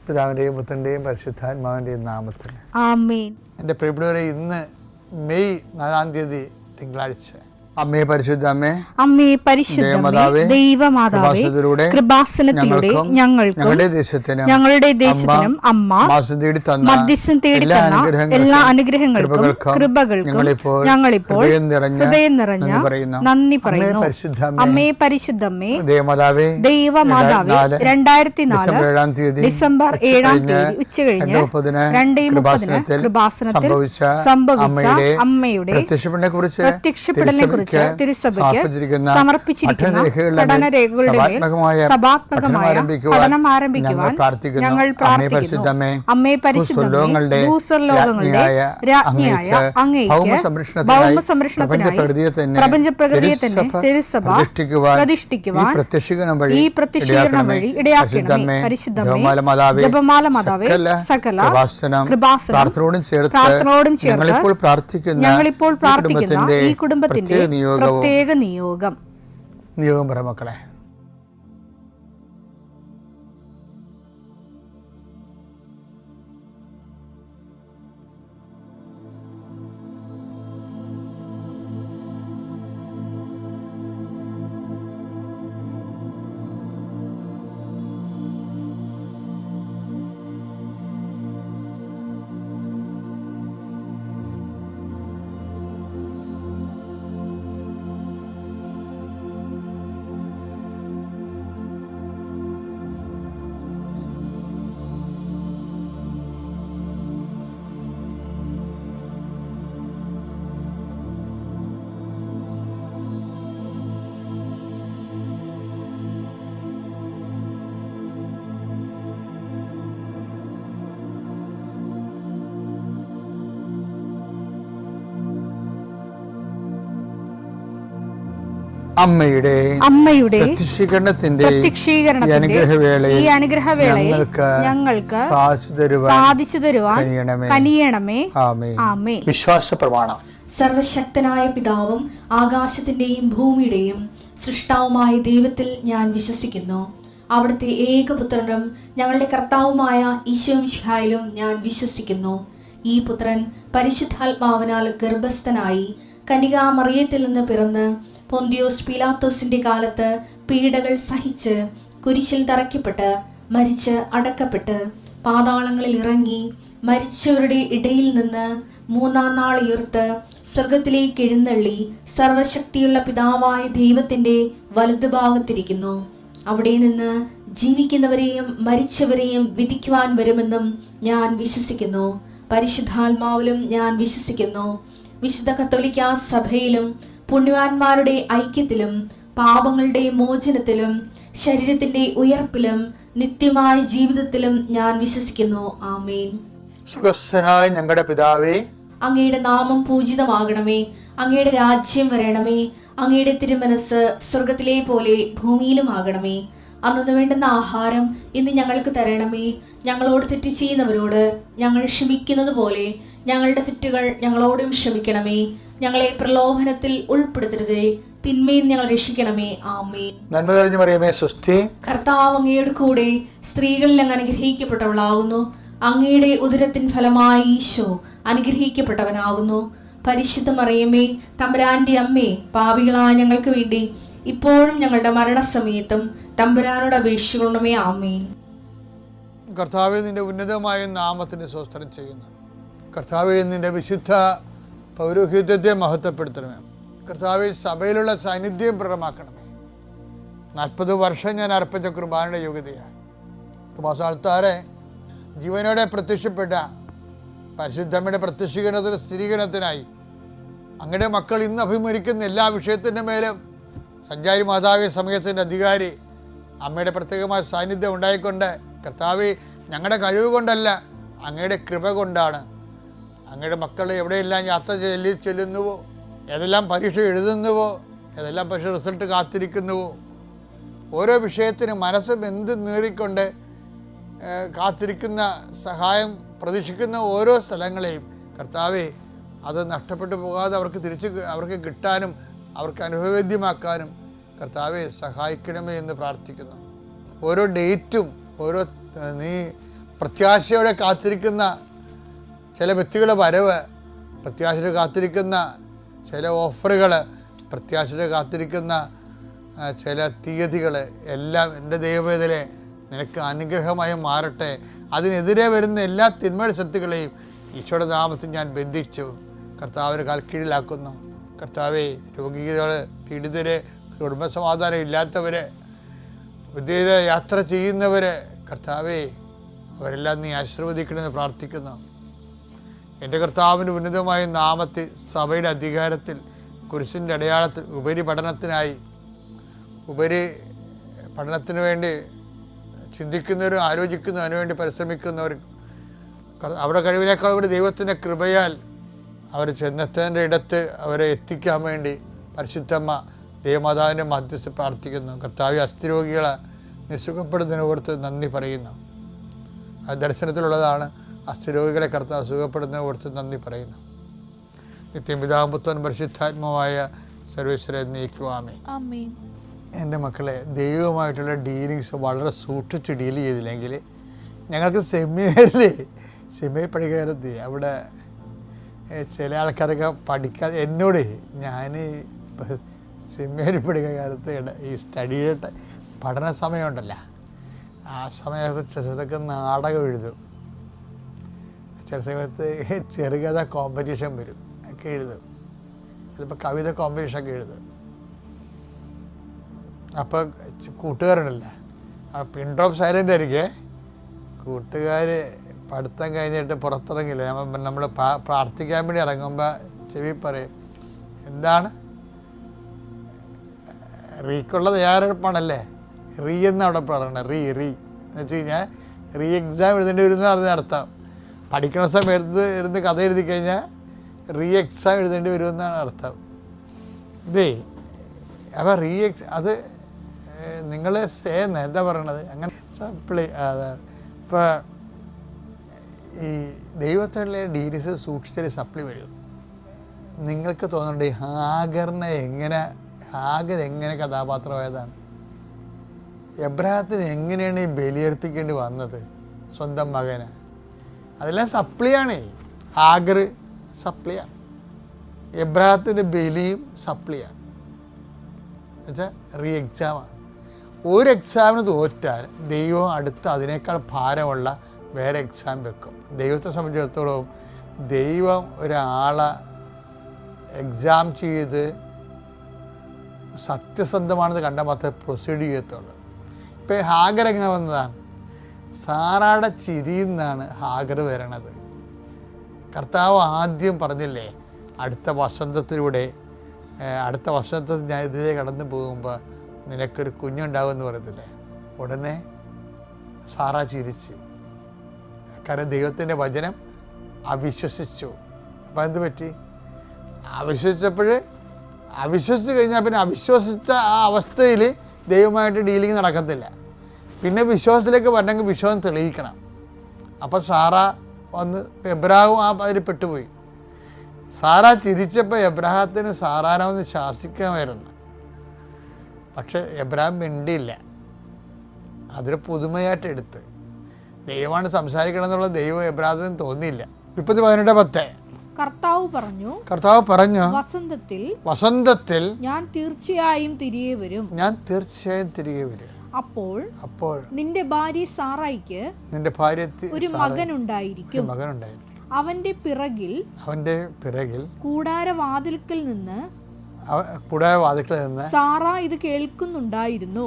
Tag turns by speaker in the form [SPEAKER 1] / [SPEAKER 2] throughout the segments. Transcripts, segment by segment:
[SPEAKER 1] പിതാവിൻ്റെയും പുത്രൻ്റെയും പരിശുദ്ധാത്മാവിൻ്റെയും നാമത്തിൽ
[SPEAKER 2] ആമേൻ.
[SPEAKER 1] എൻ്റെ പ്രിയപ്പെട്ടവരെ, ഇന്ന് മെയ് 4 തിങ്കളാഴ്ച. അമ്മേ പരിശുദ്ധ അമ്മേ,
[SPEAKER 2] അമ്മേ പരിശുദ്ധമേ, ദൈവമാതാവേ, കൃപാസനത്തിലൂടെ ഞങ്ങൾക്കും ഞങ്ങളുടെ ദേശത്തിനും അമ്മ മധ്യസ്ഥം തേടി തന്ന എല്ലാ അനുഗ്രഹങ്ങൾക്കും കൃപകൾക്കും ഞങ്ങളിപ്പോൾ ഹൃദയം നിറഞ്ഞ നന്ദി പറയുന്നു. അമ്മേ പരിശുദ്ധമേ, ദൈവമാതാവേ, 2004 ഡിസംബർ 7 ഉച്ചകഴിഞ്ഞ് 2:30 കൃപാസനത്തിൽ സംഭവിച്ച അമ്മയുടെ പ്രത്യക്ഷപ്പെടലിനെ കുറിച്ച് തിരുസഭയ്ക്ക് സമർപ്പിച്ചിരിക്കുന്ന പഠനരേഖകളുടെ മേൽ സഭാത്മകമായ പഠനം ആരംഭിക്കുവാൻ ഞങ്ങൾ പ്രാർത്ഥിക്കുന്നു. അമ്മേ പരിശുദ്ധമേ, ഭൂസ്വർലോകങ്ങളുടെ രാജ്ഞിയായ അങ്ങേയ്ക്ക് ഭൗമസംരക്ഷണത്തിനായി പ്രപഞ്ചപ്രകൃതിയെ തന്നെ തിരുസഭ പ്രതിഷ്ഠിക്കുവാൻ ഈ പ്രത്യക്ഷീകരണം വഴി ഇടയാക്കണമേ. പരിശുദ്ധമേ, ജപമാല മാതാവേ, സകല കൃപാസനം പ്രാർത്ഥനയോടും ചേർത്ത് ഞങ്ങളിപ്പോൾ പ്രാർത്ഥിക്കുന്ന ഈ കുടുംബത്തിന്റെ പ്രത്യേക നിയോഗം
[SPEAKER 1] പറ മക്കളെ. അമ്മയുടെ പ്രത്യക്ഷീകരണത്തിന്റെ ഈ അനുഗ്രഹവേളയിൽ ഞങ്ങൾക്ക് സാധിച്ചു തരുവാൻ കനിയണമേ. ആമേൻ. വിശ്വാസ പ്രമാണം.
[SPEAKER 3] സർവശക്തനായ പിതാവും ആകാശത്തിന്റെയും ഭൂമിയുടെയും സൃഷ്ടാവുമായ ദൈവത്തിൽ ഞാൻ വിശ്വസിക്കുന്നു. അവിടുത്തെ ഏകപുത്രനും ഞങ്ങളുടെ കർത്താവുമായ ഈശോമിശിഹായിലും ഞാൻ വിശ്വസിക്കുന്നു. ഈ പുത്രൻ പരിശുദ്ധാത്മാവിനാൽ ഗർഭസ്ഥനായി കന്യകാമറിയത്തിൽ നിന്ന് പിറന്ന് പൊന്തിയോസ് പീലാത്തോസിന്റെ കാലത്ത് പീഡകൾ സഹിച്ച് കുരിശിൽ തറയ്ക്കപ്പെട്ട് മരിച്ച് അടക്കപ്പെട്ട് പാതാളങ്ങളിൽ ഇറങ്ങി മരിച്ചവരുടെ ഇടയിൽ നിന്ന് 3-ാം നാൾ ഉയർത്ത് സ്വർഗത്തിലേക്ക് എഴുന്നള്ളി സർവശക്തിയുള്ള പിതാവായ ദൈവത്തിന്റെ വലതുഭാഗത്തിരിക്കുന്നു. അവിടെ നിന്ന് ജീവിക്കുന്നവരെയും മരിച്ചവരെയും വിധിക്കുവാൻ വരുമെന്നും ഞാൻ വിശ്വസിക്കുന്നു. പരിശുദ്ധാത്മാവിലും ഞാൻ വിശ്വസിക്കുന്നു. വിശുദ്ധ കത്തോലിക്കാ സഭയിലും പുണ്യവാന്മാരുടെ ഐക്യത്തിലും പാപങ്ങളുടെ മോചനത്തിലും ശരീരത്തിന്റെ ഉയർപ്പിലും നിത്യമായ ജീവിതത്തിലും ഞാൻ വിശ്വസിക്കുന്നു. ആമേൻ.
[SPEAKER 1] സുഖസ്ഥനായ ഞങ്ങളുടെ പിതാവേ,
[SPEAKER 3] അങ്ങയുടെ നാമം പൂജിതമാകണമേ. അങ്ങയുടെ രാജ്യം വരണമേ. അങ്ങയുടെ തിരുമനസ് സ്വർഗത്തിലെ പോലെ ഭൂമിയിലും ആകണമേ. അന്നു വേണ്ടുന്ന ആഹാരം ഇന്ന് ഞങ്ങൾക്ക് തരണമേ. ഞങ്ങളോട് തെറ്റ് ചെയ്യുന്നവരോട് ഞങ്ങൾ ക്ഷമിക്കുന്നത് പോലെ ഞങ്ങളുടെ തെറ്റുകൾ ഞങ്ങളോടും ക്ഷമിക്കണമേ. ഞങ്ങളെ പ്രലോഭനത്തിൽ ഉൾപ്പെടുത്തരുതേ, തിന്മയിൽ ഞങ്ങൾ രക്ഷിക്കണമേ. ആമേൻ.
[SPEAKER 1] നന്മ നിറഞ്ഞ മറിയമേ, സ്വസ്തി.
[SPEAKER 3] കർത്താവ് അങ്ങയുടെ കൂടെ സ്ത്രീകളിൽ അങ്ങ് അനുഗ്രഹിക്കപ്പെട്ടവളാകുന്നു. അങ്ങയുടെ ഉദരത്തിൻ ഫലമായി ഈശോ അനുഗ്രഹിക്കപ്പെട്ടവനാകുന്നു. പരിശുദ്ധ മറിയമേ, തമ്പുരാന്റെ അമ്മേ, പാപികളായ ഞങ്ങൾക്ക് വേണ്ടി ഇപ്പോഴും ഞങ്ങളുടെ മരണസമയത്തും തമ്പുരാനോട് അപേക്ഷിക്കണമേ. ആമേൻ.
[SPEAKER 1] കർത്താവേ, നിന്റെ ഉന്നതമായ നാമത്തിന് സ്തോത്രം ചെയ്യുന്നു. കർത്താവേ, നിന്റെ വിശുദ്ധ പൗരോഹിത്യത്തെ മഹത്വപ്പെടുത്തണമേ. കർത്താവേ, സഭയിലുള്ള സാന്നിധ്യം പ്രകടമാക്കണമേ. 40 വർഷം ഞാൻ അർപ്പിച്ച കുർബാനയുടെ യോഗ്യതയാണ്. കൃപാസ്ഥാനത്താറെ ജീവനോടെ പ്രത്യക്ഷപ്പെട്ട പരിശുദ്ധമ്മയുടെ പ്രത്യക്ഷീകരണത്തിന് സ്ഥിരീകരണത്തിനായി അങ്ങയുടെ മക്കൾ ഇന്ന് അഭിമുഖിക്കുന്ന എല്ലാ വിഷയത്തിൻ്റെ മേലും സഞ്ചാരി മാതാവി സമയത്തിൻ്റെ അധികാരി അമ്മയുടെ പ്രത്യേകമായ സാന്നിധ്യം ഉണ്ടായിക്കൊണ്ട് കർത്താവേ, ഞങ്ങളുടെ കഴിവ് കൊണ്ടല്ല, അങ്ങയുടെ കൃപ കൊണ്ടാണ് അങ്ങയുടെ മക്കൾ എവിടെയെല്ലാം യാത്ര ചെല്ലുന്നുവോ, ഏതെല്ലാം പരീക്ഷ എഴുതുന്നുവോ, ഏതെല്ലാം പക്ഷേ റിസൾട്ട് കാത്തിരിക്കുന്നുവോ, ഓരോ വിഷയത്തിനും മനസ്സ് ബന്ധു നേറിക്കൊണ്ട് കാത്തിരിക്കുന്ന സഹായം പ്രതീക്ഷിക്കുന്ന ഓരോ സ്ഥലങ്ങളെയും കർത്താവേ, അത് നഷ്ടപ്പെട്ടു പോകാതെ അവർക്ക് കിട്ടാനും അവർക്ക് അനുഭവവേദ്യമാക്കാനും കർത്താവെ സഹായിക്കണമേ എന്ന് പ്രാർത്ഥിക്കുന്നു. ഓരോ ഡേറ്റും നീ പ്രത്യാശയോടെ കാത്തിരിക്കുന്ന ചില വ്യക്തികളുടെ വരവ്, പ്രത്യാശയോടെ കാത്തിരിക്കുന്ന ചില ഓഫറുകൾ, പ്രത്യാശയോടെ കാത്തിരിക്കുന്ന ചില തീയതികൾ എല്ലാം എൻ്റെ ദൈവവേദനെ നിനക്ക് അനുഗ്രഹമായി മാറട്ടെ. അതിനെതിരെ വരുന്ന എല്ലാ തിന്മയുടെ ശക്തികളെയും ഈശോയുടെ നാമത്തിൽ ഞാൻ ബന്ധിച്ചു കർത്താവിന് കാൽക്കീഴിലാക്കുന്നു. കർത്താവെ, രോഗികൾ, പീഡിതർ, കുടുംബസമാധാനം ഇല്ലാത്തവർ, വിദേശ യാത്ര ചെയ്യുന്നവർ, കർത്താവെ അവരെല്ലാം നീ ആശീർവദിക്കണമെന്ന് പ്രാർത്ഥിക്കുന്നു. എൻ്റെ കർത്താവിൻ്റെ ഉന്നതമായ നാമത്തിൽ സഭയുടെ അധികാരത്തിൽ കുരിശിൻ്റെ അടയാളത്തിൽ ഉപരി പഠനത്തിന് വേണ്ടി ചിന്തിക്കുന്നവരും ആലോചിക്കുന്നവരും അതിനുവേണ്ടി പരിശ്രമിക്കുന്നവരും അവരുടെ കഴിവിനേക്കാൾ ഒരു ദൈവത്തിൻ്റെ കൃപയാൽ അവർ ചെന്നെത്തേണ്ട ഇടത്ത് അവരെ എത്തിക്കാൻ വേണ്ടി പരിശുദ്ധമ്മ ദേവമാതാവിൻ്റെ മധ്യസ്ഥ പ്രാർത്ഥിക്കുന്നു. കർത്താവ് അസ്ഥിരോഗികളെ നിസുഖപ്പെടുന്നതിനെ ഓർത്ത് നന്ദി പറയുന്നു. ആ ദർശനത്തിലുള്ളതാണ്. അസ്ഥിരോഗികളെ കർത്താവ് സുഖപ്പെടുന്നതിനെ ഓർത്ത് നന്ദി പറയുന്നു. നിത്യപിതാവും പുത്രനും പരിശുദ്ധാത്മാവായ സർവേശ്വരനെ നീക്കുവാമേ. എൻ്റെ മക്കളെ, ദൈവവുമായിട്ടുള്ള ഡീലിങ്സ് വളരെ സൂക്ഷിച്ച് ഡീൽ ചെയ്തില്ലെങ്കിൽ ഞങ്ങൾക്ക് സെമിനാർ പഠിക്കാറെത്തി അവിടെ ചില ആൾക്കാരൊക്കെ പഠിക്കാതെ എന്നോട് ഞാൻ സെമിനാർ പഠിക്കുന്ന കാലത്ത് ഈ സ്റ്റഡിയുടെ പഠന സമയമുണ്ടല്ലോ, ആ സമയത്ത് ചില സമയത്തൊക്കെ നാടകം എഴുതും, ചില സമയത്ത് ചെറുകഥ കോമ്പറ്റീഷൻ വരും, ഒക്കെ എഴുതും, ചിലപ്പോൾ കവിത കോമ്പറ്റീഷനൊക്കെ എഴുതും. അപ്പോൾ കൂട്ടുകാരുണ്ടല്ലോ, ആ പിൻ ഡ്രോപ്പ് സൈലൻ്റ് ആയിരിക്കേ. കൂട്ടുകാർ പഠിത്തം കഴിഞ്ഞിട്ട് പുറത്തിറങ്ങില്ല, നമ്മൾ പ്രാർത്ഥിക്കാൻ വേണ്ടി ഇറങ്ങുമ്പോൾ ചെവി പറയും, എന്താണ് റീക്കുള്ള തയ്യാറെടുപ്പാണല്ലേ, എന്ന് അവിടെ പറയണത്. റീ എന്ന് വെച്ച് കഴിഞ്ഞാൽ എക്സാം എഴുതേണ്ടി വരുന്ന അതിന് അർത്ഥം. പഠിക്കണ സമയത്ത് ഇരുന്ന് കഥ എഴുതി കഴിഞ്ഞാൽ എക്സാം എഴുതേണ്ടി വരുമെന്നാണ് അർത്ഥം. ഇതേ അപ്പോൾ അത് നിങ്ങൾ എന്താ പറയണത്, അങ്ങനെ സപ്ലൈ അതാണ്. ഇപ്പോൾ ഈ ദൈവത്തിലെ ഡീലീസ് സൂക്ഷിച്ചൊരു സപ്ലി വരും. നിങ്ങൾക്ക് തോന്നുന്നുണ്ട് ഹാഗർ എങ്ങനെ കഥാപാത്രമായതാണ്, എബ്രഹാത്തിന് എങ്ങനെയാണ് ഈ ബലിയർപ്പിക്കേണ്ടി വന്നത് സ്വന്തം മകന്, അതെല്ലാം സപ്ലിയാണേ. ഹാഗർ സപ്ലിയാണ്, എബ്രഹാത്തിൻ്റെ ബലിയും സപ്ലിയാണ്. എന്നുവെച്ചാൽ എക്സാമാണ്. ഒരു എക്സാമിന് തോറ്റാൽ ദൈവം അടുത്ത് അതിനേക്കാൾ ഭാരമുള്ള വേറെ എക്സാം വെക്കും. ദൈവത്തെ സംബന്ധിച്ചിടത്തോളം ദൈവം ഒരാളെ എക്സാം ചെയ്ത് സത്യസന്ധമാണെന്ന് കണ്ടാൽ മാത്രമേ പ്രൊസീഡ് ചെയ്യത്തുള്ളൂ. ഇപ്പോൾ ഹാഗർ എങ്ങനെ വന്നതാണ്? സാറാടെ ചിരിയിൽ നിന്നാണ് ഹാഗർ വരണത്. കർത്താവ് ആദ്യം പറഞ്ഞില്ലേ, അടുത്ത വസന്തത്തിൽ ഞാൻ ഇതിലേ കടന്നു പോകുമ്പോൾ നിനക്കൊരു കുഞ്ഞുണ്ടാവുമെന്ന് പറയത്തില്ലേ. ഉടനെ സാറാ ചിരിച്ച്, കാരണം ദൈവത്തിൻ്റെ വചനം അവിശ്വസിച്ചു. അപ്പം എന്ത് പറ്റി? അവിശ്വസിച്ച് കഴിഞ്ഞാൽ പിന്നെ അവിശ്വസിച്ച ആ അവസ്ഥയിൽ ദൈവമായിട്ട് ഡീലിങ് നടക്കത്തില്ല. പിന്നെ വിശ്വാസത്തിലേക്ക് വരണമെങ്കിൽ വിശ്വാസം തെളിയിക്കണം. അപ്പം സാറാ വന്ന് എബ്രാഹും അതിൽ പെട്ടുപോയി. സാറാ ചിരിച്ചപ്പോൾ എബ്രാഹത്തിന് സാറാനെ ഒന്ന് ശാസിക്കാമായിരുന്നു. പക്ഷെ എബ്രാഹിം മിണ്ടിയില്ല. അതൊരു പുതുമയായിട്ട് എടുത്ത് ദൈവമാണ് സംസാരിക്കണം എന്നുള്ള ദൈവം എബ്രാഹിമിന് തോന്നിയില്ല. 17:10
[SPEAKER 2] കർത്താവ് പറഞ്ഞു, വസന്തത്തിൽ ഞാൻ തീർച്ചയായും തിരികെ വരും. അപ്പോൾ നിന്റെ ഭാര്യ സാറായിക്ക് ഒരു മകനുണ്ടായിരിക്കും. അവന്റെ പിറകിൽ കൂടാരവാതിൽക്കൽ നിന്ന് സാറാ ഇത് കേൾക്കുന്നുണ്ടായിരുന്നു.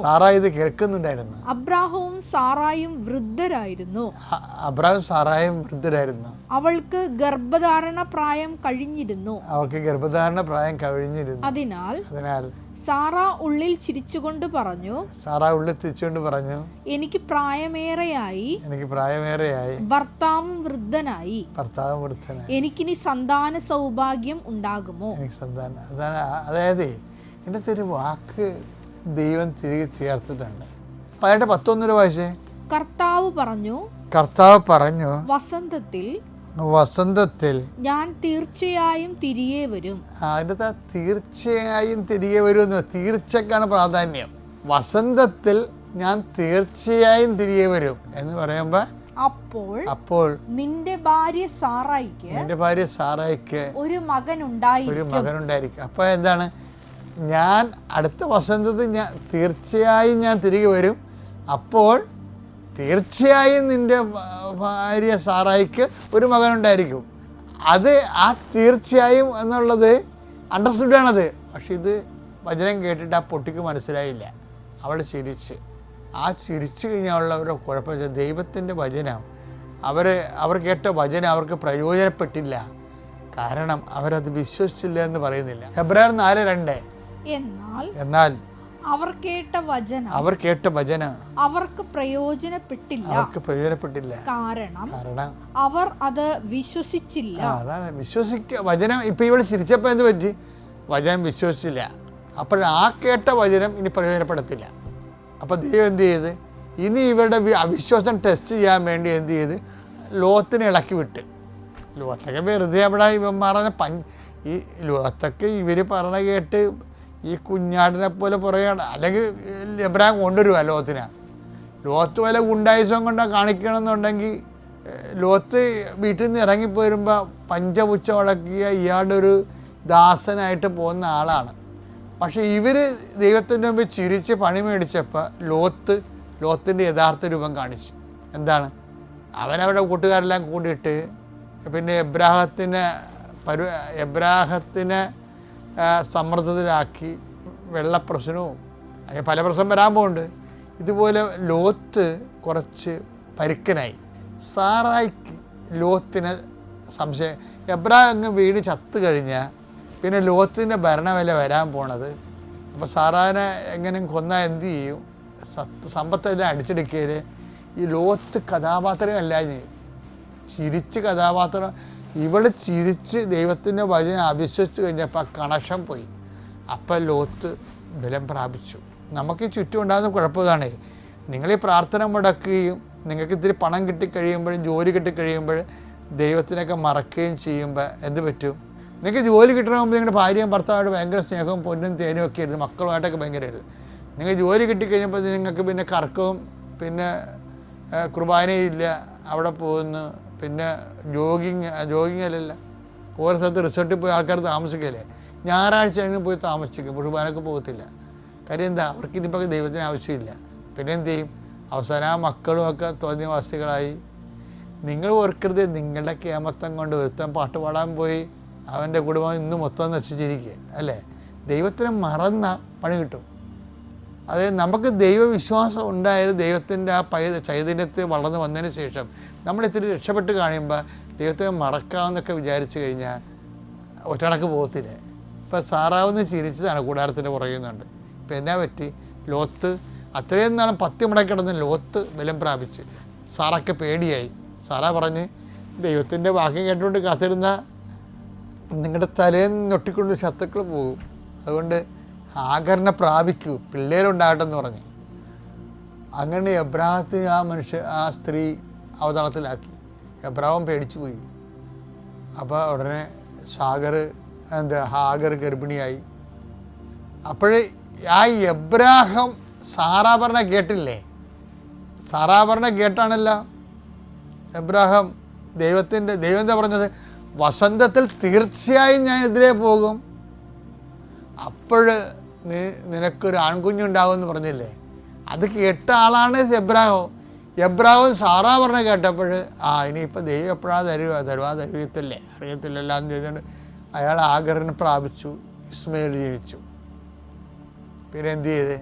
[SPEAKER 2] അബ്രാഹവും സാറായും വൃദ്ധരായിരുന്നു. അവൾക്ക് ഗർഭധാരണ പ്രായം കഴിഞ്ഞിരുന്നു. അതിനാൽ സാറാ ഉള്ളിൽ ചിരിച്ചുകൊണ്ട് പറഞ്ഞു, എനിക്ക് പ്രായമേറെയായി, ഭർത്താവും വൃദ്ധനായി, എനിക്കിനി സന്താന സൗഭാഗ്യം ഉണ്ടാകുമോ?
[SPEAKER 1] അതായത് ഇതിനകത്ത് ഒരു വാക്ക് ദൈവം തിരികെ ചേർത്തിട്ടുണ്ട്. 11 വായിച്ചേ.
[SPEAKER 2] കർത്താവ് പറഞ്ഞു, വസന്തത്തിൽ ഞാൻ തീർച്ചയായും തിരികെ വരും.
[SPEAKER 1] അതിൻ്റെ തീർച്ചയായും തിരികെ വരുമെന്ന്, തീർച്ചക്കാണ് പ്രാധാന്യം. വസന്തത്തിൽ ഞാൻ തീർച്ചയായും തിരികെ വരും എന്ന് പറയുമ്പോൾ അപ്പോൾ
[SPEAKER 2] നിന്റെ ഭാര്യ സാറായിക്ക് ഒരു മകനുണ്ടായിരിക്കും.
[SPEAKER 1] അപ്പോൾ എന്താണ്, ഞാൻ അടുത്ത വസന്തത്തിൽ തീർച്ചയായും ഞാൻ തിരികെ വരും. അപ്പോൾ തീർച്ചയായും നിന്റെ ഭാര്യ സാറായിക്ക് ഒരു മകനുണ്ടായിരിക്കും. അത് ആ തീർച്ചയായും എന്നുള്ളത് അണ്ടർസ്റ്റുഡാണത്. പക്ഷെ ഇത് വചനം കേട്ടിട്ട് ആ പൊട്ടിക്ക് മനസ്സിലായില്ല. അവൾ ചിരിച്ചു കഴിഞ്ഞാലുള്ളവരുടെ കുഴപ്പം വെച്ചാൽ ദൈവത്തിൻ്റെ വചനം അവർ കേട്ട വചനം അവർക്ക് പ്രയോജനപ്പെട്ടില്ല. കാരണം അവരത് വിശ്വസിച്ചില്ല എന്ന് പറയുന്നില്ല. ഹെബ്രായർ 4:2 എന്നാൽ അവർ കേട്ട വചനം അവർക്ക് പ്രയോജനപ്പെട്ടില്ല. കാരണം
[SPEAKER 2] അവർ അത് വിശ്വസിച്ചില്ല.
[SPEAKER 1] അതാണ് വചനം. ഇപ്പം ഇവിടെ ചിരിച്ചപ്പോൾ എന്ത് പറ്റി? വചനം വിശ്വസിച്ചില്ല. അപ്പോൾ ആ കേട്ട വചനം ഇനി പ്രയോജനപ്പെടത്തില്ല. അപ്പോൾ ദൈവം എന്ത് ചെയ്ത്, ഇനി ഇവരുടെ അവിശ്വാസം ടെസ്റ്റ് ചെയ്യാൻ വേണ്ടി എന്ത് ചെയ്ത്, ലോത്തിനെ ഇളക്കി വിട്ട്. ലോത്തൊക്കെ വെറുതെ അവിടെ ഇവൻ പറഞ്ഞ ഈ ലോത്തൊക്കെ ഇവർ പറഞ്ഞ കേട്ട് ഈ കുഞ്ഞാടിനെ പോലെ പറയുകയാണ്. അല്ലെങ്കിൽ എബ്രാഹിം കൊണ്ടുവരുക ലോത്ത് വല്ല ഗുണ്ടായുസം കൊണ്ടാണ് കാണിക്കണമെന്നുണ്ടെങ്കിൽ ലോത്ത് വീട്ടിൽ നിന്ന് ഇറങ്ങിപ്പോരുമ്പോൾ പഞ്ചപുച്ച മുടക്കിയ ഇയാളുടെ ഒരു ദാസനായിട്ട് പോകുന്ന ആളാണ്. പക്ഷേ ഇവർ ദൈവത്തിൻ്റെ മുമ്പിൽ ചിരിച്ച് പണി മേടിച്ചപ്പോൾ ലോത്തിൻ്റെ യഥാർത്ഥ രൂപം കാണിച്ചു. എന്താണ്, അവനവരുടെ കൂട്ടുകാരെല്ലാം കൂടിയിട്ട് പിന്നെ എബ്രാഹത്തിനെ സമ്മർദ്ദത്തിലാക്കി. വെള്ളപ്രശ്നവും അല്ലെങ്കിൽ പല പ്രശ്നം വരാൻ പോകുന്നുണ്ട്. ഇതുപോലെ ലോത്ത് കുറച്ച് പരുക്കനായി. സാറായിക്ക് ലോത്തിന് സംശയം. എബ്രാഹിം അങ്ങ് വീട് ചത്തു കഴിഞ്ഞാൽ പിന്നെ ലോത്തിൻ്റെ ഭരണവില വരാൻ പോണത്. അപ്പോൾ സാറാനെ എങ്ങനെയും കൊന്നാൽ എന്ത് ചെയ്യും? സമ്പത്തെല്ലാം അടിച്ചെടുക്കൽ. ഈ ലോത്ത് കഥാപാത്രമല്ല, ചിരിച്ച് കഥാപാത്രം. ഇവിടെ ചിരിച്ച് ദൈവത്തിൻ്റെ വചനം അവിശ്വസിച്ച് കഴിഞ്ഞപ്പോൾ ആ കണക്ഷൻ പോയി. അപ്പം ലോത്ത് ബലം പ്രാപിച്ചു. നമുക്ക് ചുറ്റും ഉണ്ടാകുന്ന കുഴപ്പമാണ്, നിങ്ങൾ ഈ പ്രാർത്ഥന മുടക്കുകയും നിങ്ങൾക്ക് ഇത്തിരി പണം കിട്ടിക്കഴിയുമ്പോഴും ജോലി കിട്ടിക്കഴിയുമ്പോൾ ദൈവത്തിനൊക്കെ മറക്കുകയും ചെയ്യുമ്പോൾ എന്ത് പറ്റും? നിങ്ങൾക്ക് ജോലി കിട്ടണമെങ്കിൽ നിങ്ങളുടെ ഭാര്യയും ഭർത്താവായിട്ട് ഭയങ്കര സ്നേഹവും പൊന്നും തേനും ഒക്കെ ആയിരുന്നു, മക്കളുമായിട്ടൊക്കെ ഭയങ്കരമായിരുന്നു. നിങ്ങൾ ജോലി കിട്ടിക്കഴിഞ്ഞപ്പോൾ നിങ്ങൾക്ക് പിന്നെ കറക്കവും പിന്നെ കുർബാനയില്ല, അവിടെ പോകുന്നു. പിന്നെ ജോഗിങ് അല്ലല്ല, ഓരോ സ്ഥലത്ത് റിസോർട്ടിൽ പോയി ആൾക്കാർ താമസിക്കല്ലേ. ഞായറാഴ്ച എങ്ങനെ പോയി താമസിക്കും, കുർബാനക്ക് പോകത്തില്ല. കാര്യം എന്താ? അവർക്ക് ഇനിയിപ്പോൾ ദൈവത്തിന് ആവശ്യമില്ല. പിന്നെ എന്ത് ചെയ്യും? അവസാനം ആ മക്കളുമൊക്കെ തോന്നിയവാസികളായി. നിങ്ങൾ ഓർക്കരുത്, നിങ്ങളുടെ കേമത്തം കൊണ്ട് ഒരുത്തൻ പാട്ട് പാടാൻ പോയി അവൻ്റെ കുടുംബം ഇന്ന് മൊത്തം നശിച്ചിരിക്കുക അല്ലേ? ദൈവത്തിന് മറന്ന പണി കിട്ടും. അതായത് നമുക്ക് ദൈവവിശ്വാസം ഉണ്ടായാലും ദൈവത്തിൻ്റെ ആ ചൈതന്യത്തിൽ വളർന്നു വന്നതിന് ശേഷം നമ്മളിത്തിരി രക്ഷപ്പെട്ട് കഴിയുമ്പോൾ ദൈവത്തെ മറക്കാമെന്നൊക്കെ വിചാരിച്ചു കഴിഞ്ഞാൽ ഒറ്റടക്ക് പോകത്തില്ല. ഇപ്പം സാറാവുന്ന ചിരിച്ചതാണ് കൂടാരത്തിൻ്റെ പുറയുന്നുണ്ട്. ഇപ്പം എന്നാ പറ്റി? ലോത്ത് അത്രയും നാളും പത്തി മുടക്കിടന്ന് ലോത്ത് ബലം പ്രാപിച്ച്. സാറൊക്കെ പേടിയായി. സാറാ പറഞ്ഞ്, ദൈവത്തിൻ്റെ വാക്യം കേട്ടുകൊണ്ട് കാത്തിരുന്ന നിങ്ങളുടെ തലേന്ന് ഞൊട്ടിക്കൊണ്ട് ശത്രുക്കൾ പോകും. അതുകൊണ്ട് ആകരണ പ്രാപിക്കൂ, പിള്ളേരുണ്ടാകട്ടെന്ന് പറഞ്ഞ്. അങ്ങനെ എബ്രാഹത്തിന് ആ സ്ത്രീ അവതളത്തിലാക്കി. എബ്രാഹം പേടിച്ചു പോയി. അപ്പോൾ ഉടനെ ഹാഗർ ഗർഭിണിയായി. അപ്പോഴേ ആ എബ്രാഹം സാറാ പറഞ്ഞ കേട്ടില്ലേ? സാറാ പറഞ്ഞ കേട്ടാണല്ലോ എബ്രാഹം ദൈവം എന്താ പറഞ്ഞത്? വസന്തത്തിൽ തീർച്ചയായും ഞാൻ എതിരെ പോകും, അപ്പോൾ നിനക്കൊരു ആൺകുഞ്ഞുണ്ടാകുമെന്ന് പറഞ്ഞില്ലേ? അത് കേട്ട ആളാണ് എബ്രാഹം സാറാ പറഞ്ഞ കേട്ടപ്പോൾ ഇനിയിപ്പോൾ ദൈവം എപ്പോഴാണ് അറിയത്തില്ലല്ലോ എന്ന് ചെയ്തുകൊണ്ട് അയാൾ ആഗറിനെ പ്രാപിച്ചു. ഇസ്മയിൽ ജനിച്ചു. പിന്നെ എന്ത് ചെയ്ത്?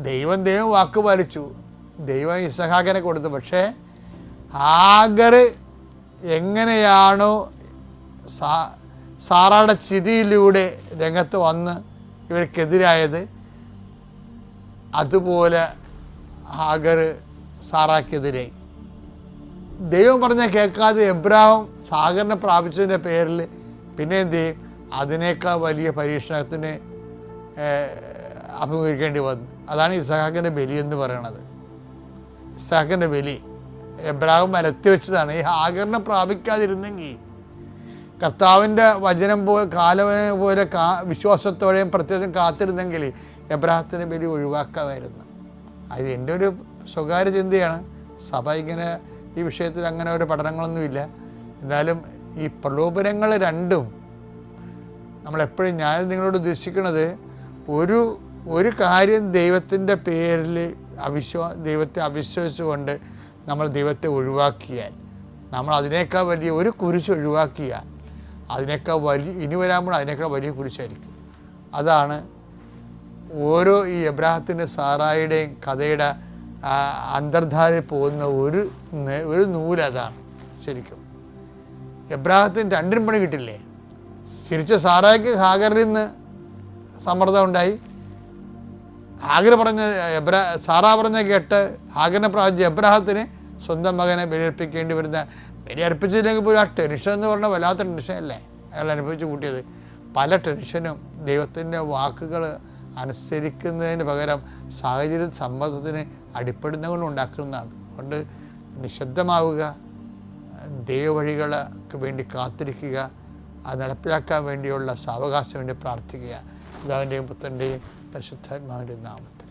[SPEAKER 1] ദൈവം വാക്ക് പാലിച്ചു. ദൈവം ഇസഹാക്കിനെ കൊടുത്തു. പക്ഷേ ആഗർ എങ്ങനെയാണോ സാറയുടെ ചിരിയിലൂടെ രംഗത്ത് വന്ന് ഇവർക്കെതിരായത്, അതുപോലെ ഹാഗർ സാറാക്കെതിരായി. ദൈവം പറഞ്ഞാൽ കേൾക്കാതെ എബ്രാഹം സാഗറിനെ പ്രാപിച്ചതിൻ്റെ പേരിൽ പിന്നെ എന്ത് ചെയ്യും? അതിനേക്കാൾ വലിയ പരീക്ഷണത്തിന് അഭിമുഖീകരിക്കേണ്ടി വന്നു. അതാണ് ഇസഹാക്കിൻ്റെ ബലി എന്ന് പറയണത്. ഇസഹാക്കിൻ്റെ ബലി എബ്രാഹം മരത്തി വെച്ചതാണ്. ഈ ഹാഗറിനെ പ്രാപിക്കാതിരുന്നെങ്കിൽ, കർത്താവിൻ്റെ വചനം പോലെ വിശ്വാസത്തോടെയും പ്രത്യേകം കാത്തിരുന്നെങ്കിൽ എബ്രാഹത്തിൻ്റെ ബലി ഒഴിവാക്കാമായിരുന്നു. അത് എൻ്റെ ഒരു സ്വകാര്യ ചിന്തയാണ്. സഭ ഇങ്ങനെ ഈ വിഷയത്തിൽ അങ്ങനെ ഒരു പഠനങ്ങളൊന്നുമില്ല. എന്നാലും ഈ പ്രലോഭനങ്ങൾ രണ്ടും നമ്മളെപ്പോഴും ഞാൻ നിങ്ങളോട് ഉദ്ദേശിക്കുന്നത് ഒരു കാര്യം ദൈവത്തിൻ്റെ പേരിൽ ദൈവത്തെ അവിശ്വസിച്ചുകൊണ്ട് നമ്മൾ ദൈവത്തെ ഒഴിവാക്കിയാൽ, നമ്മൾ അതിനേക്കാൾ വലിയ ഒരു കുരിശ് ഒഴിവാക്കിയാൽ അതിനേക്കാൾ ഇനി വരുമ്പോൾ അതിനേക്കാൾ വലിയ കുരിശായിരിക്കും. അതാണ് ഓരോ ഈ എബ്രാഹത്തിൻ്റെ സാറായുടെയും കഥയുടെ അന്തർധാരയിൽ പോകുന്ന ഒരു നൂലതാണ്. ശരിക്കും എബ്രാഹത്തിന് രണ്ടിനും പണി കിട്ടില്ലേ? തിരിച്ച് സാറായ്ക്ക് ഹാഗറിൽ നിന്ന് സമ്മർദ്ദം ഉണ്ടായി. സാറാ പറഞ്ഞ കേട്ട് ഹാഗറിനെ പ്രാപിച്ച എബ്രാഹത്തിന് സ്വന്തം മകനെ ബലിയർപ്പിക്കേണ്ടി വരുന്ന, ബലിയർപ്പിച്ചതിലേക്ക് പോലും ആ ടെൻഷൻ എന്ന് പറഞ്ഞാൽ വല്ലാത്ത ടെൻഷനല്ലേ അയാൾ അനുഭവിച്ച് കൂട്ടിയത്. പല ടെൻഷനും ദൈവത്തിൻ്റെ വാക്കുകൾ അനുസരിക്കുന്നതിന് പകരം സാഹചര്യ സമ്മർദ്ദത്തിന് അടിപ്പെടുന്ന കൊണ്ട് ഉണ്ടാക്കുന്നതാണ്. അതുകൊണ്ട് നിശബ്ദമാവുക, ദൈവവഴികൾക്ക് വേണ്ടി കാത്തിരിക്കുക, അത് നടപ്പിലാക്കാൻ വേണ്ടിയുള്ള സാവകാശം വേണ്ടി പ്രാർത്ഥിക്കുക. പിതാവിൻ്റെയും പുത്രൻ്റെയും പരിശുദ്ധാത്മാവിൻ്റെ നാമത്തിൽ.